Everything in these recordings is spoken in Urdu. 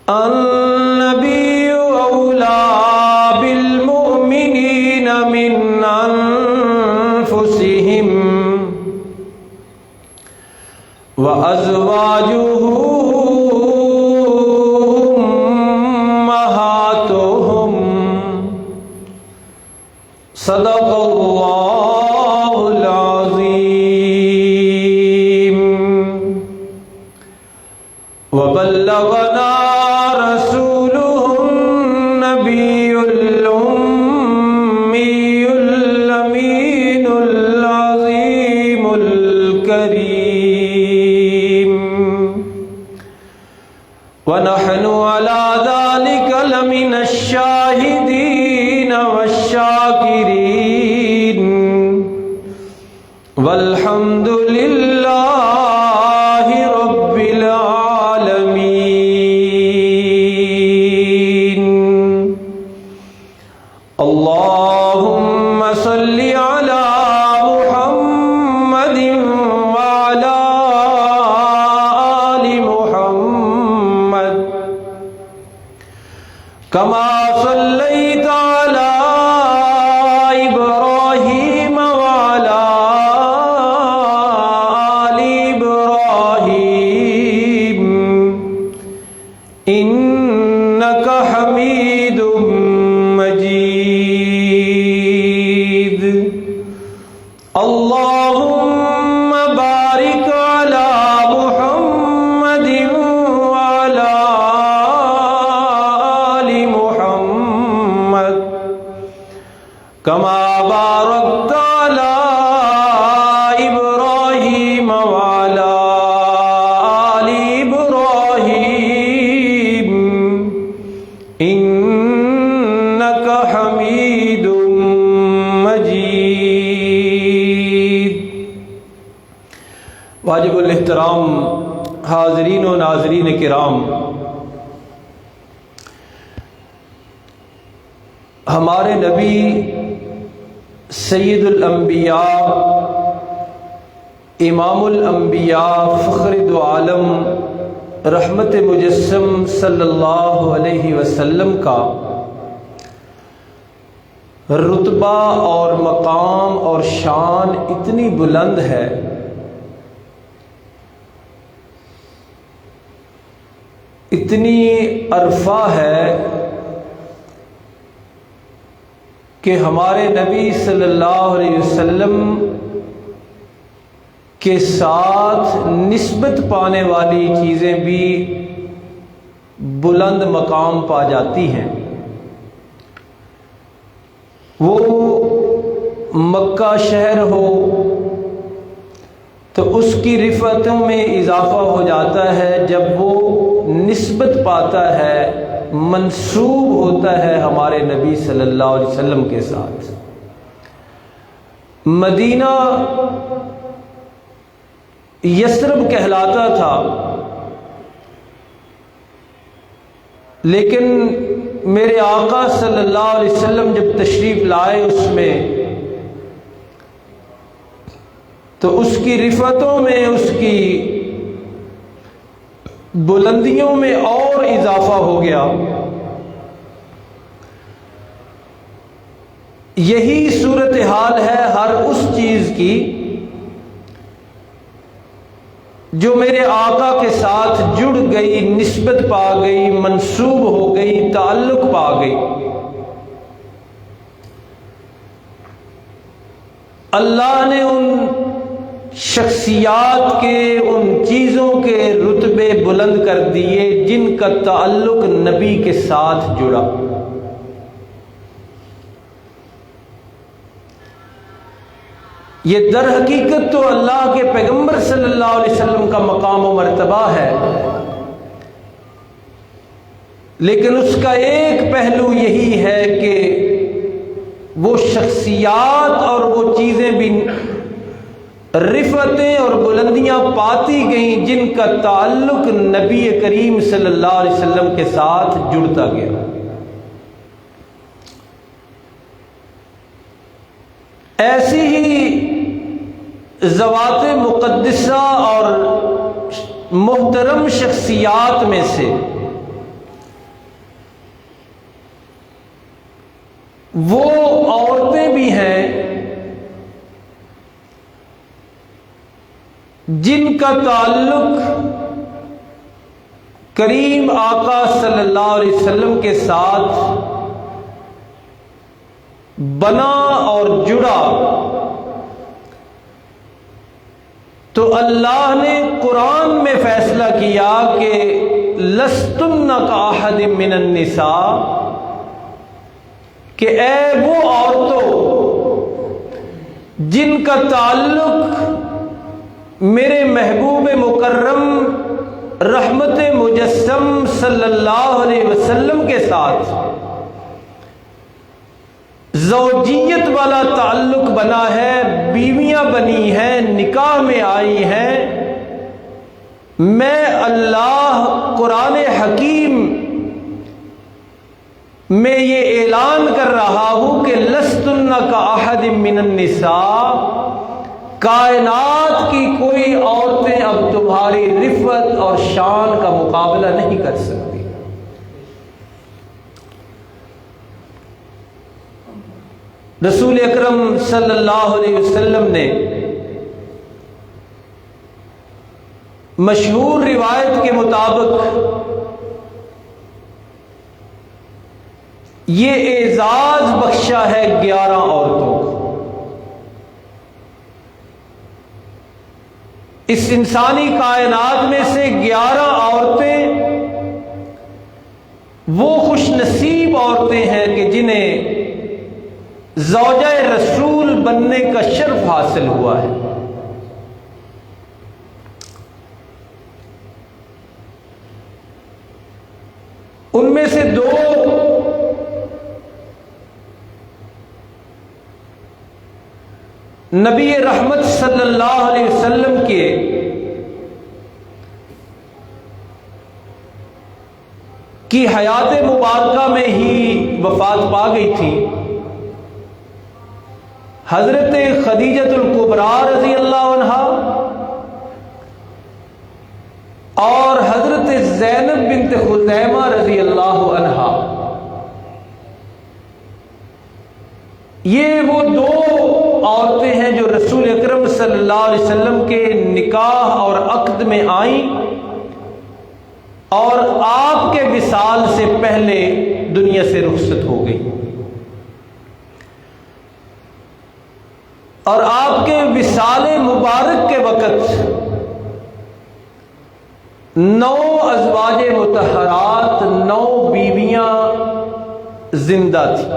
النبي أولى بالمؤمنين من أنفسهم وأزواجه أمهاتهم صدق الله العظيم وبلغنا رسوله النبي الأمي الأمين العظيم الكريم ونحن على ذلك لمن الشاهدين والشاكرين والحمد لله رب العالمين. اللهم صل على محمد وعلى آل محمد كما صليت على إبراهيم وعلى آل إبراهيم إنك حميد مجيد. اللهم بارك على محمد وعلى آل محمد كما باركت على إبراهيم وعلى آل إبراهيم إنك حميد مجيد. واجب الاحترام حاضرین و ناظرین کرام، ہمارے نبی سید الانبیاء امام الانبیاء فخر دو عالم رحمت مجسم صلی اللہ علیہ وسلم کا رتبہ اور مقام اور شان اتنی بلند ہے اتنی عرفہ ہے کہ ہمارے نبی صلی اللہ علیہ وسلم کے ساتھ نسبت پانے والی چیزیں بھی بلند مقام پا جاتی ہیں. وہ مکہ شہر ہو تو اس کی رفعتوں میں اضافہ ہو جاتا ہے جب وہ نسبت پاتا ہے، منسوب ہوتا ہے ہمارے نبی صلی اللہ علیہ وسلم کے ساتھ. مدینہ یثرب کہلاتا تھا، لیکن میرے آقا صلی اللہ علیہ وسلم جب تشریف لائے اس میں تو اس کی رفعتوں میں، اس کی بلندیوں میں اور اضافہ ہو گیا. یہی صورتحال ہے ہر اس چیز کی جو میرے آقا کے ساتھ جڑ گئی، نسبت پا گئی، منسوب ہو گئی، تعلق پا گئی. اللہ نے ان شخصیات کے، ان چیزوں کے رتبے بلند کر دیے جن کا تعلق نبی کے ساتھ جڑا. یہ در حقیقت تو اللہ کے پیغمبر صلی اللہ علیہ وسلم کا مقام و مرتبہ ہے، لیکن اس کا ایک پہلو یہی ہے کہ وہ شخصیات اور وہ چیزیں بھی رفعتیں اور بلندیاں پاتی گئیں جن کا تعلق نبی کریم صلی اللہ علیہ وسلم کے ساتھ جڑتا گیا. ایسی ہی ذوات مقدسہ اور محترم شخصیات میں سے وہ عورتیں بھی ہیں جن کا تعلق کریم آقا صلی اللہ علیہ وسلم کے ساتھ بنا اور جڑا، تو اللہ نے قرآن میں فیصلہ کیا کہ لستن کاحد من النساء، کہ اے وہ عورتوں جن کا تعلق میرے محبوب مکرم رحمت مجسم صلی اللہ علیہ وسلم کے ساتھ زوجیت والا تعلق بنا ہے، بیویاں بنی ہیں، نکاح میں آئی ہیں، میں اللہ قرآن حکیم میں یہ اعلان کر رہا ہوں کہ لستن کاحد من النساء، کائنات کی کوئی عورتیں اب تمہاری رفعت اور شان کا مقابلہ نہیں کر سکتی۔ رسول اکرم صلی اللہ علیہ وسلم نے مشہور روایت کے مطابق یہ اعزاز بخشا ہے 11 عورتوں کو۔ اس انسانی کائنات میں سے 11 عورتیں وہ خوش نصیب عورتیں ہیں کہ جنہیں زوجہ رسول بننے کا شرف حاصل ہوا ہے۔ ان میں سے 2 نبی رحمت صلی اللہ علیہ وسلم کے کی حیات مبارکہ میں ہی وفات پا گئی تھی۔ حضرت خدیجۃ الکبریٰ رضی اللہ عنہا اور حضرت زینب بنت خزیمہ رضی اللہ عنہا، یہ وہ 2 عورتیں ہیں جو رسول اکرم صلی اللہ علیہ وسلم کے نکاح اور عقد میں آئیں اور آپ کے وصال سے پہلے دنیا سے رخصت ہو گئی، اور آپ کے وصال مبارک کے وقت 9 ازواج مطہرات، 9 بیویاں زندہ تھیں،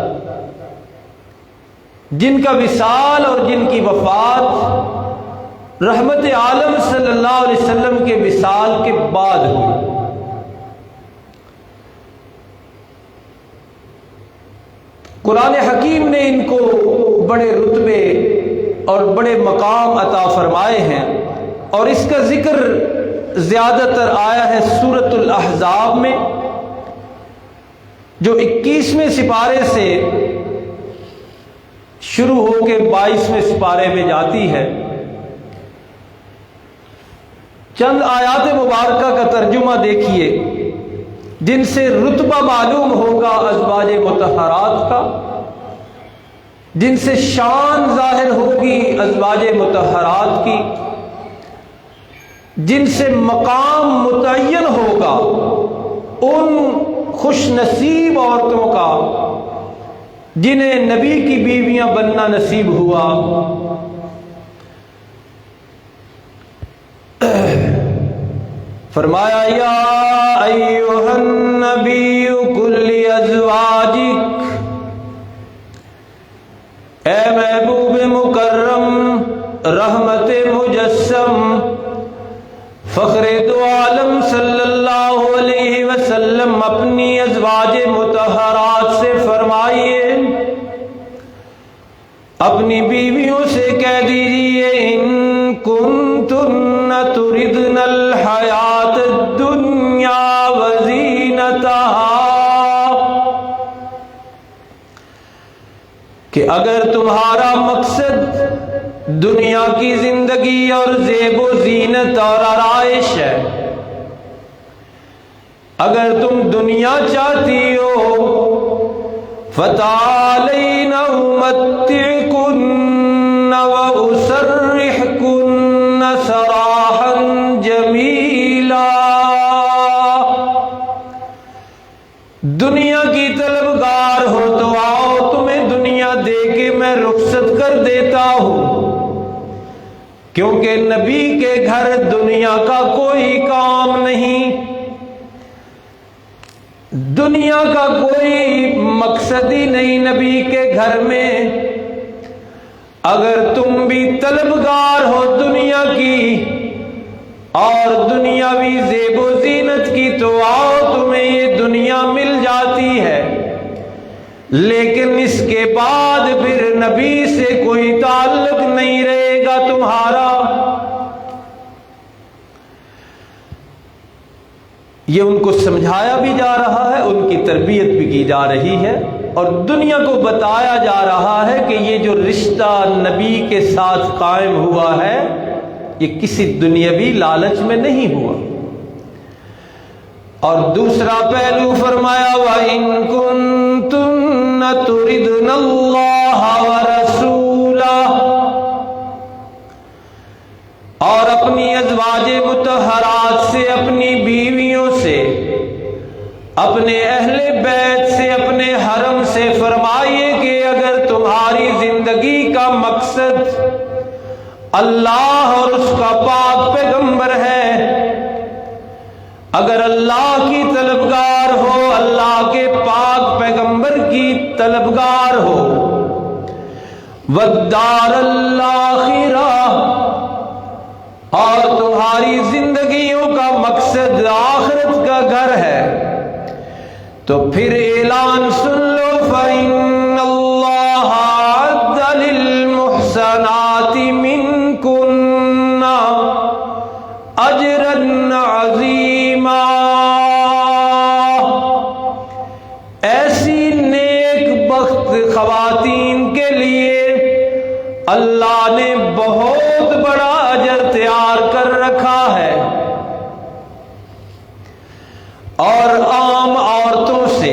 جن کا وصال اور جن کی وفات رحمت عالم صلی اللہ علیہ وسلم کے وصال کے بعد ہوئی۔ قرآن حکیم نے ان کو بڑے رتبے اور بڑے مقام عطا فرمائے ہیں، اور اس کا ذکر زیادہ تر آیا ہے سورۃ الاحزاب میں، جو 21ویں سپارے سے شروع ہو کے 22ویں سپارے میں جاتی ہے۔ چند آیات مبارکہ کا ترجمہ دیکھیے جن سے رتبہ معلوم ہوگا ازواج مطہرات کا، جن سے شان ظاہر ہوگی ازواج مطہرات کی، جن سے مقام متعین ہوگا ان خوش نصیب عورتوں کا جنہیں نبی کی بیویاں بننا نصیب ہوا۔ فرمایا یا ایھا النبی قل لازواجک، اے محبوب مکرم رحمت مجسم فخر دو عالم صلی اللہ علیہ وسلم، اپنی ازواج مطہرات سے فرمائیے، اپنی بیویوں سے کہہ دیجیے ان کنتن تردن الحیات الدنیا وزینتہا، کہ اگر تمہارا مقصد دنیا کی زندگی اور زیب و زینت اور آرائش ہے۔ اگر تم دنیا چاہتی ہو فَتَعَالَيْنَ أُمَتِّعْكُنَّ وَأُسَرِّحْكُنَّ سَرَاحًا جَمِيلًا۔ دنیا کی طلبگار ہو تو آؤ، تمہیں دنیا دے کے میں رخصت کر دیتا ہوں، کیونکہ نبی کے گھر دنیا کا کوئی کام نہیں، دنیا کا کوئی مقصد ہی نہیں نبی کے گھر میں۔ اگر تم بھی طلبگار ہو دنیا کی اور دنیاوی زیب و زینت کی تو آؤ، تمہیں یہ دنیا مل جاتی ہے، لیکن اس کے بعد پھر نبی سے کوئی تعلق نہیں رہے گا تمہارا۔ یہ ان کو سمجھایا بھی جا رہا ہے، ان کی تربیت بھی کی جا رہی ہے، اور دنیا کو بتایا جا رہا ہے کہ یہ جو رشتہ نبی کے ساتھ قائم ہوا ہے یہ کسی دنیاوی لالچ میں نہیں ہوا۔ اور دوسرا پہلو فرمایا وَإِن كُنتُنَّ تُرِدْنَ اللَّهَ وَرَسُولَهُ، اور اپنی ازواج مطہرات سے، اپنی بیویوں سے، اپنے اہل بیت سے، اپنے حرم سے فرمائیے کہ اگر تمہاری زندگی کا مقصد اللہ اور اس کا پاک پیغمبر ہے، اگر اللہ کی طلبگار ہو، اللہ کے پاک پیغمبر کی طلبگار ہو، وَالدَّارَ الْآخِرَةَ، اور تمہاری زندگیوں کا مقصد آخرت کا گھر ہے، تو پھر اعلان سن لو فَإِنَّ اللَّهَ أَعَدَّ لِلْمُحْسَنَاتِ مِنكُنَّ أَجْرًا عَظِيمًا۔ ایسی نیک بخت خواتین کے لیے اللہ نے بہت بڑا اجر تیار کر رکھا ہے، اور عام عورتوں سے،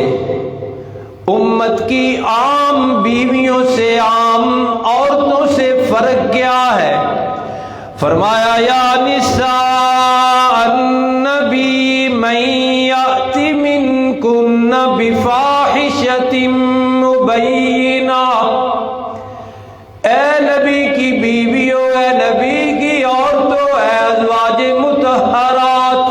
امت کی عام بیویوں سے، عام عورتوں سے فرق کیا ہے؟ فرمایا یا نساء النبی من یأت منکن بفاحشۃ مبینہ، اے نبی کی بیویوں، اے نبی کی عورتوں، اے ازواج مطہرات،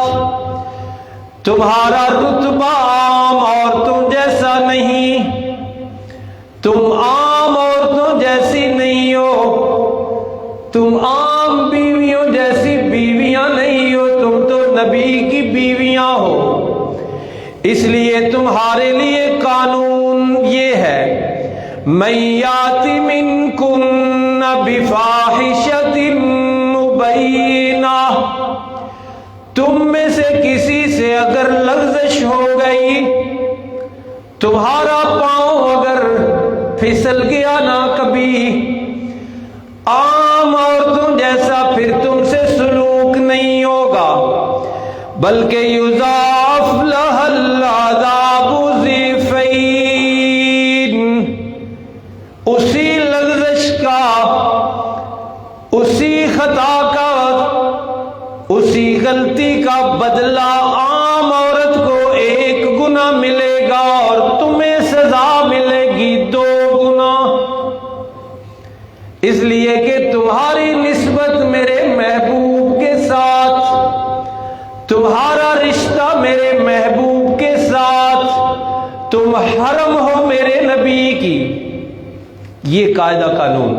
تمہارا رتبہ عام عورتوں جیسا نہیں، تم عام عورتوں جیسی نہیں ہو، تم عام بیویوں جیسی بیویاں نہیں ہو، تم تو نبی کی بیویاں ہو۔ اس لیے تمہارے لیے قانون یہ ہے من یأت منکن بفاحشۃ مبینہ، تم میں سے کسی سے اگر لغزش ہو گئی، تمہارا پاؤں اگر پھسل گیا نا کبھی، عام عورتوں جیسا پھر تم سے سلوک نہیں ہوگا، بلکہ یضاعف لها العذاب ضعفین، اسی لغزش کا، اسی خطا کا، اسی غلطی کا بدلہ عام عورت کو 1 گنا ملے گا، اور تمہیں سزا ملے گی 2 گنا، اس لیے کہ تمہاری نسبت میرے محبوب کے ساتھ، تمہارا رشتہ میرے محبوب کے ساتھ، تم حرم ہو میرے نبی کی، یہ قاعدہ قانون۔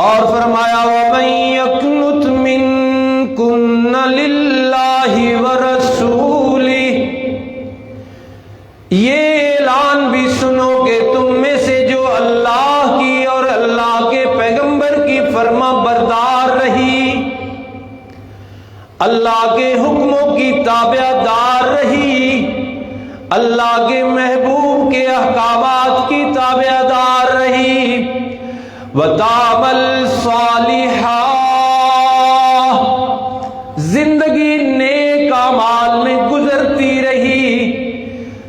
اور فرمایا وَمَن يَقْنُتْ مِنكُنَّ لِلَّهِ وَرَسُولِهِ، یہ اعلان بھی سنو کہ تم میں سے جو اللہ کی اور اللہ کے پیغمبر کی فرما بردار رہی، اللہ کے حکموں کی تابع دار رہی، اللہ کے محبوب کے احکامات کی تابع دار رہی، وتعمل صالحا، زندگی نیک اعمال میں گزرتی رہی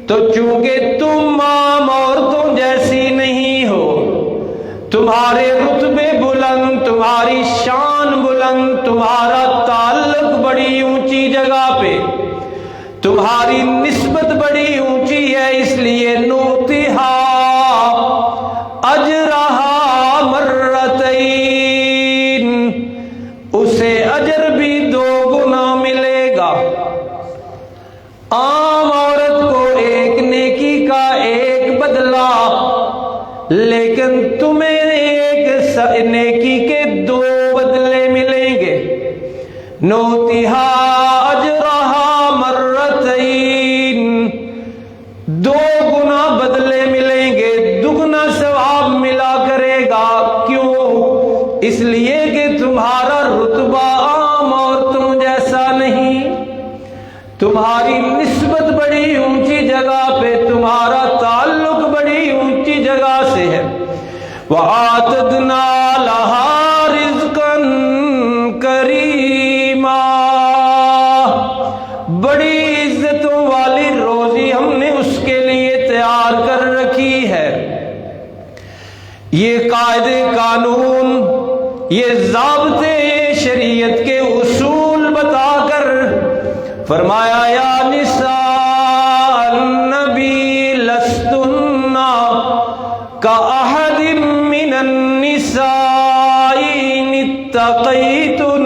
تو چونکہ تم عام عورتوں جیسی نہیں ہو، تمہارے رتبے بلند، تمہاری شان بلند، تمہارا تعلق بڑی اونچی جگہ پہ، تمہاری نسبت بڑی اونچی ہے، اس لیے نوتہا اجرہا مرتین، اسے اجر بھی 2 گنا ملے گا۔ عام عورت کو ایک نیکی کا ایک بدلہ، لیکن تمہیں ایک نیکی کے 2 بدلے ملیں گے۔ نوتہا اجرہا مرتین، 2 گنا بدلے ملیں گے، 2 گنا ثواب ملا کرے گا۔ کیوں؟ اس لیے کہ تمہارا رتبہ عام عورتوں جیسا نہیں، تمہاری نسبت بڑی اونچی جگہ پہ، تمہارا تعلق بڑی اونچی جگہ سے ہے۔ وَآتَدْنَا لَهَا رِزْقًا کَرِیمًا، بڑی عزتوں والی روزی ہم نے اس کے لیے تیار کر رکھی ہے۔ یہ قاعدے قانون، یہ ضابطے، یہ شریعت کے اصول بتا کر فرمایا یا نساء النبی لستن کأحد من النساء ان اتقیتن،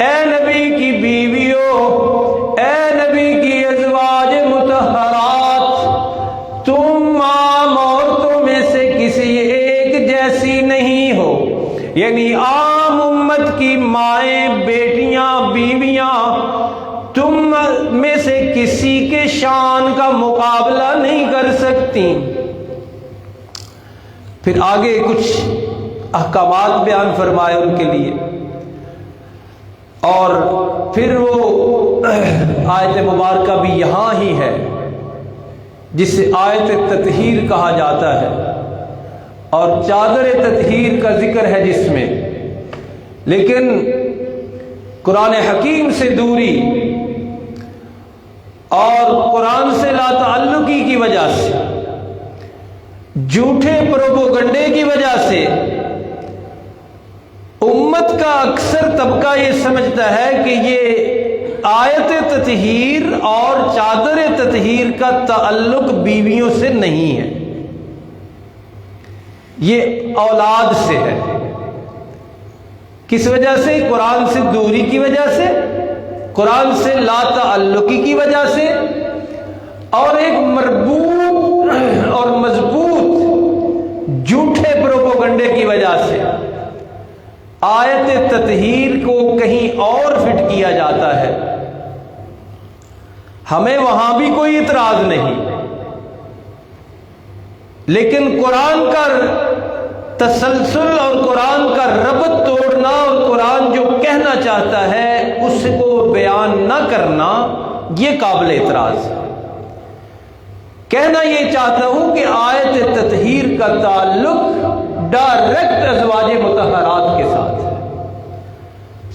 اے نبی کی بیویوں، اے نبی کی ازواج مطہرات، تم عام عورتوں میں سے کسی ایک جیسی نہیں ہو، یعنی عام امت کی مائیں، بیٹیاں، بیویاں تم میں سے کسی کے شان کا مقابلہ نہیں کر سکتی۔ پھر آگے کچھ احکامات بیان فرمائے ان کے لیے، اور پھر وہ آیت مبارکہ بھی یہاں ہی ہے جسے آیت تطہیر کہا جاتا ہے، اور چادر تطہیر کا ذکر ہے جس میں، لیکن قرآن حکیم سے دوری اور قرآن سے لا تعلقی کی وجہ سے، جھوٹے پروپیگنڈے کی وجہ سے امت کا اکثر طبقہ یہ سمجھتا ہے کہ یہ آیت تطہیر اور چادر تطہیر کا تعلق بیویوں سے نہیں ہے، یہ اولاد سے ہے۔ کس وجہ سے؟ قرآن سے دوری کی وجہ سے، قرآن سے لا تعلقی کی وجہ سے، اور ایک مربوط اور مضبوط جھوٹے پروپیگنڈے کی وجہ سے آیت تطہیر کو کہیں اور فٹ کیا جاتا ہے۔ ہمیں وہاں بھی کوئی اعتراض نہیں، لیکن قرآن کا تسلسل اور قرآن کا ربط توڑنا اور قرآن جو کہنا چاہتا ہے اس کو بیان نہ کرنا، یہ قابل اعتراض ہے۔ کہنا یہ چاہتا ہوں کہ آیت تطہیر کا تعلق ڈائریکٹ ازواج مطہرات کے ساتھ ہے،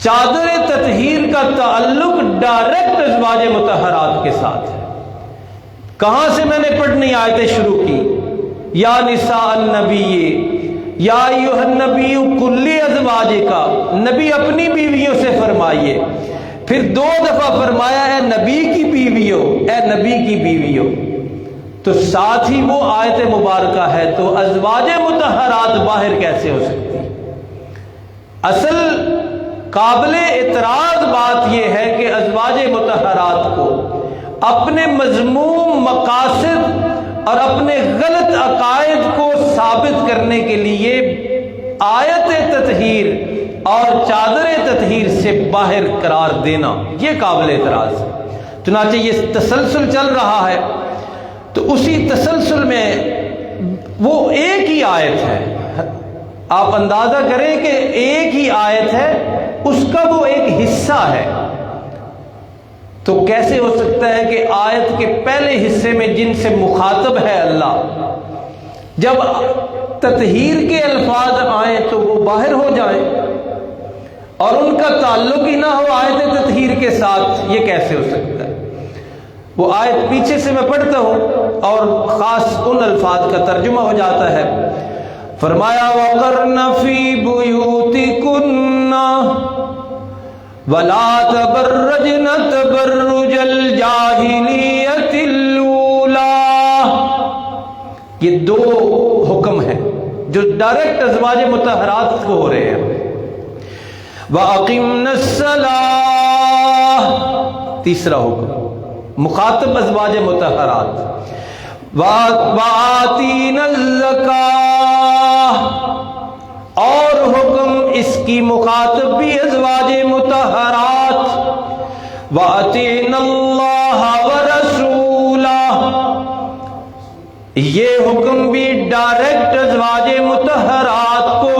چادر تطہیر کا تعلق ڈائریکٹ ازواج مطہرات کے ساتھ ہے۔ کہاں سے میں نے پڑھنی آیتیں شروع کی؟ یا نساء النبی، یا ایھا النبی کل ازواجکا، نبی اپنی بیویوں سے فرمائیے، پھر 2 دفعہ فرمایا اے نبی کی بیویوں، اے نبی کی بیویوں، تو ساتھ ہی وہ آیت مبارکہ ہے، تو ازواج مطہرات باہر کیسے ہو سکتی؟ اصل قابل اعتراض بات یہ ہے کہ ازواج مطہرات کو اپنے مذموم مقاصد اور اپنے غلط عقائد کو ثابت کرنے کے لیے آیت تطہیر اور چادر تطہیر سے باہر قرار دینا، یہ قابل اعتراض ہے۔ چنانچہ یہ تسلسل چل رہا ہے، تو اسی تسلسل میں وہ ایک ہی آیت ہے، آپ اندازہ کریں کہ ایک ہی آیت ہے، اس کا وہ ایک حصہ ہے، تو کیسے ہو سکتا ہے کہ آیت کے پہلے حصے میں جن سے مخاطب ہے اللہ، جب تطہیر کے الفاظ آئیں تو وہ باہر ہو جائیں اور ان کا تعلق ہی نہ ہو آیت تطہیر کے ساتھ، یہ کیسے ہو سکتا ہے؟ وہ آیت پیچھے سے میں پڑھتا ہوں اور خاص ان الفاظ کا ترجمہ ہو جاتا ہے۔ فرمایا وَقَرْنَ فِي بُيُوتِكُنَّ وَلَا تَبَرَّجْنَ تَبَرُّجَ الْجَاهِلِيَّةِ الْأُولَىٰ، یہ دو حکم ہیں جو ڈائریکٹ ازواج مطہرات کو ہو رہے ہیں۔ وَأَقِمْنَ الصَّلَاةَ، تیسرا حکم مخاطب ازواج مطہرات۔ وَآتِينَ الزَّكَاةَ، اور حکم اس کی مخاطب بھی ازواج مطہرات۔ وَأَطِعْنَ اللَّهَ وَرَسُولَهُ، یہ حکم بھی ڈائریکٹ ازواج مطہرات کو،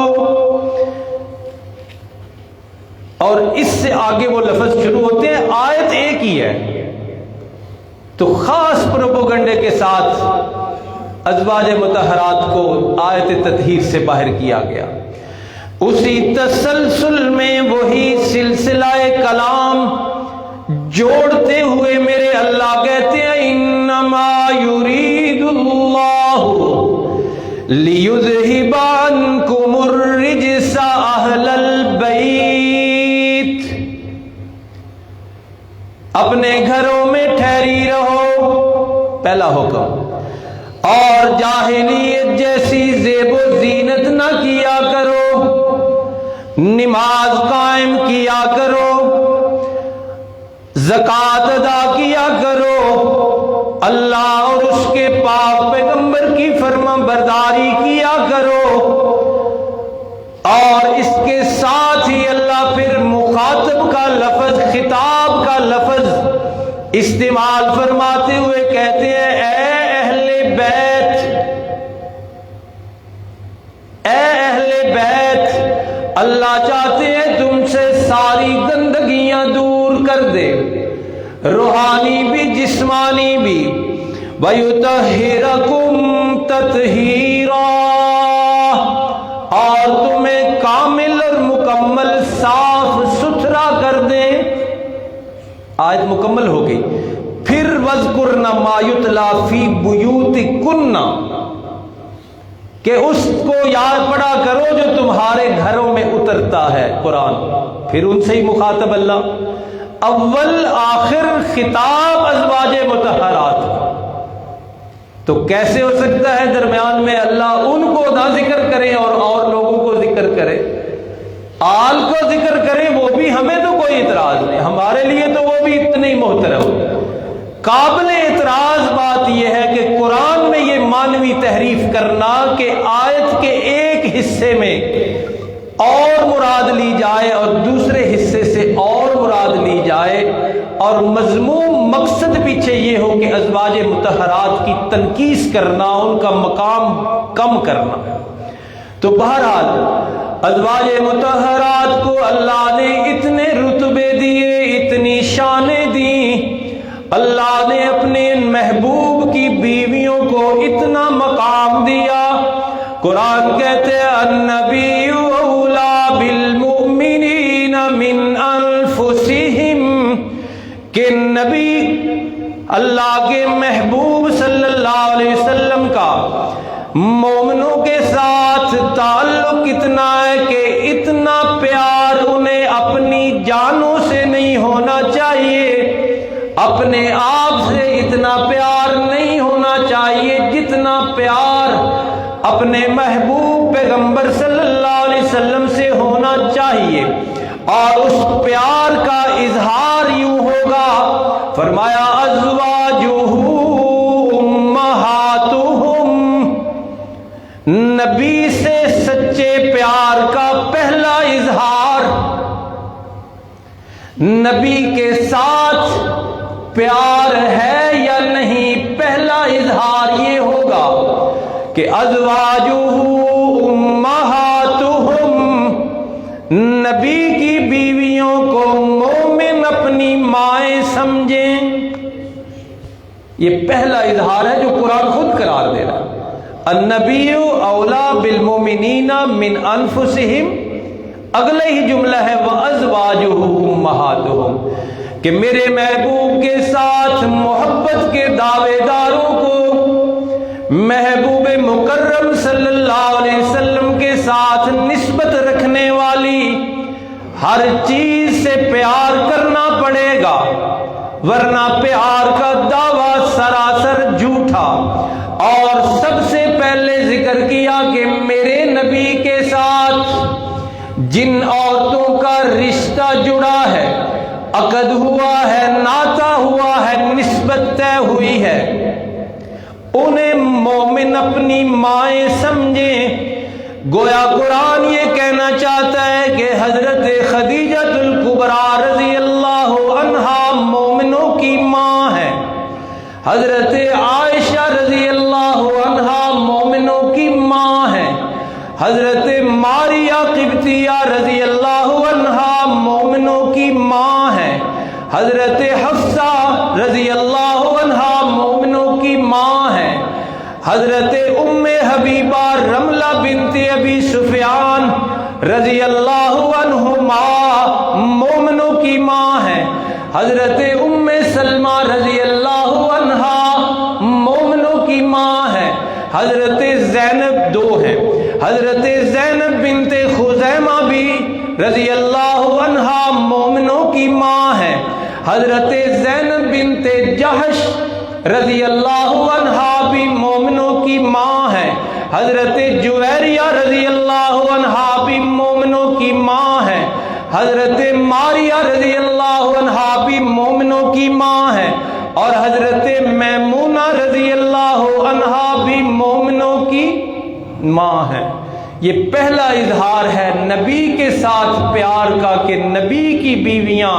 اور اس سے آگے وہ لفظ شروع ہوتے ہیں، آیت ایک ہی ہے تو خاص پروپوگنڈے کے ساتھ ازواج مطہرات کو آیت تطہیر سے باہر کیا گیا۔ اسی تسلسل میں وہی سلسلہ کلام جوڑتے ہوئے میرے اللہ کہتے ہیں انما یرید اللہ لیذہب عنکم الرجس اہل البیت، اپنے گھروں میں ٹھہری رہو، پہلا حکم، اور جاہلیت جیسی زیب و زینت نہ کیا کرو، نماز قائم کیا کرو، زکوٰۃ ادا کیا کرو، اللہ اور اس کے پاک پیغمبر کی فرما برداری کیا کرو، اور اس کے ساتھ ہی اللہ پھر مخاطب کا لفظ، خطاب کا لفظ استعمال فرماتے ہوئے کہتے ہیں اے اہل بیت، اے اہل بیت، اللہ چاہتے ہیں تم سے ساری گندگیاں دور کر دے، روحانی بھی جسمانی بھی، وَيُطَهِّرَكُمْ تَطْهِيرًا، اور تمہیں کامل اور مکمل صاف ستھرا کر دے۔ آیت مکمل ہو گئی۔ پھر وَاذْكُرْنَ مَا يُتْلَى فِي بُيُوتِكُنَّ، کہ اس کو یاد پڑا کرو جو تمہارے گھروں میں اترتا ہے قرآن۔ پھر ان سے ہی مخاطب اللہ، اول آخر خطاب ازواج مطہرات، تو کیسے ہو سکتا ہے درمیان میں اللہ ان کو نہ ذکر کرے اور لوگوں کو ذکر کرے؟ آل کو ذکر کرے، وہ بھی ہمیں تو کوئی اعتراض نہیں، ہمارے لیے تو وہ بھی اتنے ہی محترم۔ قابل اعتراض بات یہ ہے کہ قرآن میں یہ مانوی تحریف کرنا کہ آیت کے ایک حصے میں اور مراد لی جائے اور دوسرے حصے سے اور مراد لی جائے، اور مضموم مقصد پیچھے یہ ہو کہ ازواج مطہرات کی تنقیص کرنا، ان کا مقام کم کرنا۔ تو بہرحال ازواج مطہرات کو اللہ نے اتنے رتبے دیے، اتنی شانیں دیں، اللہ نے اپنے محبوب کی بیویوں کو اتنا مقام دیا۔ قرآن کہتے ہیں النبی اولیٰ بالمؤمنین من انفسہم، کہ نبی اللہ کے محبوب صلی اللہ علیہ وسلم کا مومنوں کے ساتھ تعلق اتنا ہے کہ اتنا پیار انہیں اپنی جانوں سے نہیں ہونا چاہیے، اپنے آپ سے اتنا پیار نہیں ہونا چاہیے جتنا پیار اپنے محبوب پیغمبر صلی اللہ علیہ وسلم سے ہونا چاہیے، اور اس پیار کا اظہار یوں ہوگا، فرمایا ازواجہ امہاتہم، نبی سے سچے پیار کا پہلا اظہار، نبی کے ساتھ پیار ہے یا نہیں، پہلا اظہار یہ ہوگا کہ ازواجہ امہاتہم، نبی کی بیویوں کو مومن اپنی مائیں سمجھیں۔ یہ پہلا اظہار ہے جو قرآن خود قرار دے رہا ہے۔ النبی اولا بالمؤمنین من انفسہم، اگلا ہی جملہ ہے وَأَزْوَاجُهُ أُمَّهَاتُهُمْ، کہ میرے محبوب کے ساتھ محبت کے دعوے داروں کو محبوب مکرم صلی اللہ علیہ وسلم کے ساتھ نسبت رکھنے والی ہر چیز سے پیار کرنا پڑے گا، ورنہ پیار کا دعویٰ سراسر جھوٹا۔ اور سب سے پہلے ذکر کیا کہ میرے نبی کے ساتھ جن عورتوں کا رشتہ جڑا ہے، عقد ہوا ہے، ناطہ ہوا ہے، نسبت طے ہوئی ہے، انہیں مومن اپنی مائیں سمجھیں۔ گویا قرآن یہ کہنا چاہتا ہے کہ حضرت خدیجہ الکبریٰ رضی اللہ عنہا مومنوں کی ماں ہے، حضرت عائشہ رضی اللہ عنہا مومنوں کی ماں ہے، حضرت ماریہ قبطیہ رضی اللہ عنہا مومنوں کی ماں ہے، حضرت حفصہ رضی اللہ عنہا مومنوں کی ماں ہے، حضرت ام حبیبہ رملہ بنت ابی سفیان رضی اللہ عنہما مومنوں کی ماں ہے، حضرت ام سلمہ رضی اللہ عنہا مومنوں کی ماں ہے، حضرت زینب دو ہیں، حضرت زینب بنت خزیمہ بھی رضی اللہ عنہا مومنوں کی ماں ہے، حضرت زینب بنت جحش رضی اللہ عنہا بھی مومنوں کی ماں ہے، حضرت جویریہ رضی اللہ عنہا بھی مومنوں کی ماں ہے، حضرت ماریہ رضی اللہ عنہا بھی مومنوں کی ماں ہے، اور حضرت میمونہ رضی اللہ عنہا بھی مومنوں کی ماں ہے۔ یہ پہلا اظہار ہے نبی کے ساتھ پیار کا کہ نبی کی بیویاں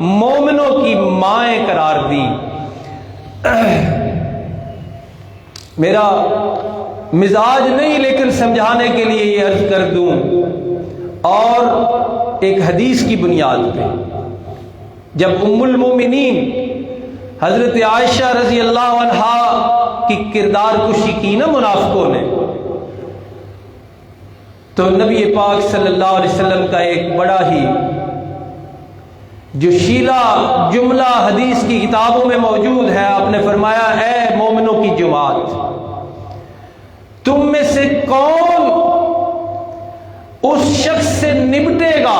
مومنوں کی مائیں قرار دی۔ میرا مزاج نہیں لیکن سمجھانے کے لیے یہ عرض کر دوں، اور ایک حدیث کی بنیاد پہ جب ام المومنین حضرت عائشہ رضی اللہ عنہا کی کردار کشی کی نا منافقوں نے، تو نبی پاک صلی اللہ علیہ وسلم کا ایک بڑا ہی جو شیلا جملہ حدیث کی کتابوں میں موجود ہے، آپ نے فرمایا اے مومنوں کی جماعت، تم میں سے کون اس شخص سے نمٹے گا،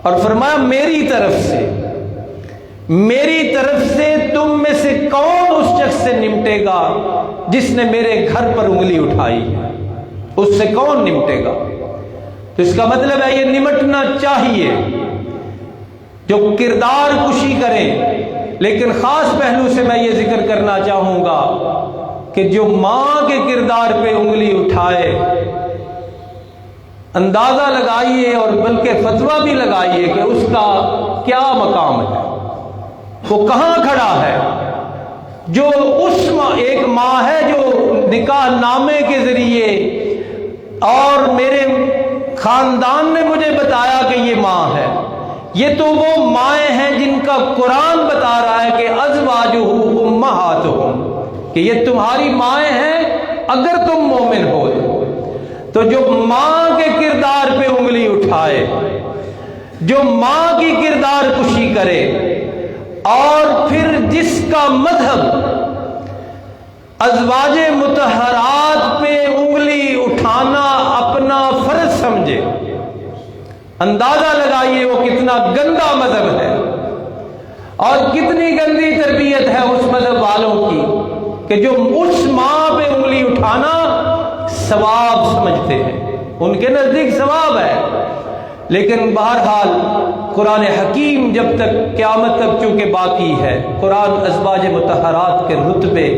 اور فرمایا میری طرف سے تم میں سے کون اس شخص سے نمٹے گا جس نے میرے گھر پر انگلی اٹھائی، اس سے کون نمٹے گا؟ تو اس کا مطلب ہے یہ نمٹنا چاہیے جو کردار کشی کریں۔ لیکن خاص پہلو سے میں یہ ذکر کرنا چاہوں گا کہ جو ماں کے کردار پہ انگلی اٹھائے، اندازہ لگائیے اور بلکہ فتویٰ بھی لگائیے کہ اس کا کیا مقام ہے، وہ کہاں کھڑا ہے۔ جو اس ایک ماں ہے جو نکاح نامے کے ذریعے، اور میرے خاندان نے مجھے بتایا کہ یہ ماں ہے، یہ تو وہ مائیں ہیں جن کا قرآن بتا رہا ہے کہ ازواجہ امہاتہم، کہ یہ تمہاری مائیں ہیں اگر تم مومن ہو۔ تو جو ماں کے کردار پہ انگلی اٹھائے، جو ماں کی کردار کشی کرے، اور پھر جس کا مذہب ازواج مطہرات پہ انگلی اٹھانا اپنا فرض سمجھے، اندازہ لگائیے وہ کتنا گندا مذہب ہے اور کتنی گندی تربیت ہے اس مذہب والوں کی، کہ جو اس ماں پہ انگلی اٹھانا ثواب سمجھتے ہیں، ان کے نزدیک ثواب ہے۔ لیکن بہرحال قرآن حکیم جب تک قیامت تک چونکہ باقی ہے، قرآن ازواج مطہرات کے رتبے،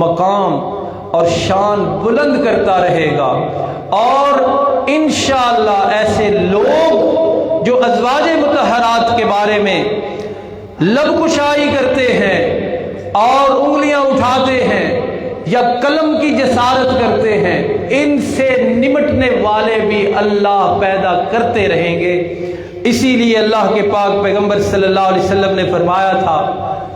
مقام اور شان بلند کرتا رہے گا، اور انشاءاللہ ایسے لوگ جو ازواج مطہرات کے بارے میں لب کشائی کرتے ہیں اور انگلیاں اٹھاتے ہیں یا قلم کی جسارت کرتے ہیں، ان سے نمٹنے والے بھی اللہ پیدا کرتے رہیں گے۔ اسی لیے اللہ کے پاک پیغمبر صلی اللہ علیہ وسلم نے فرمایا تھا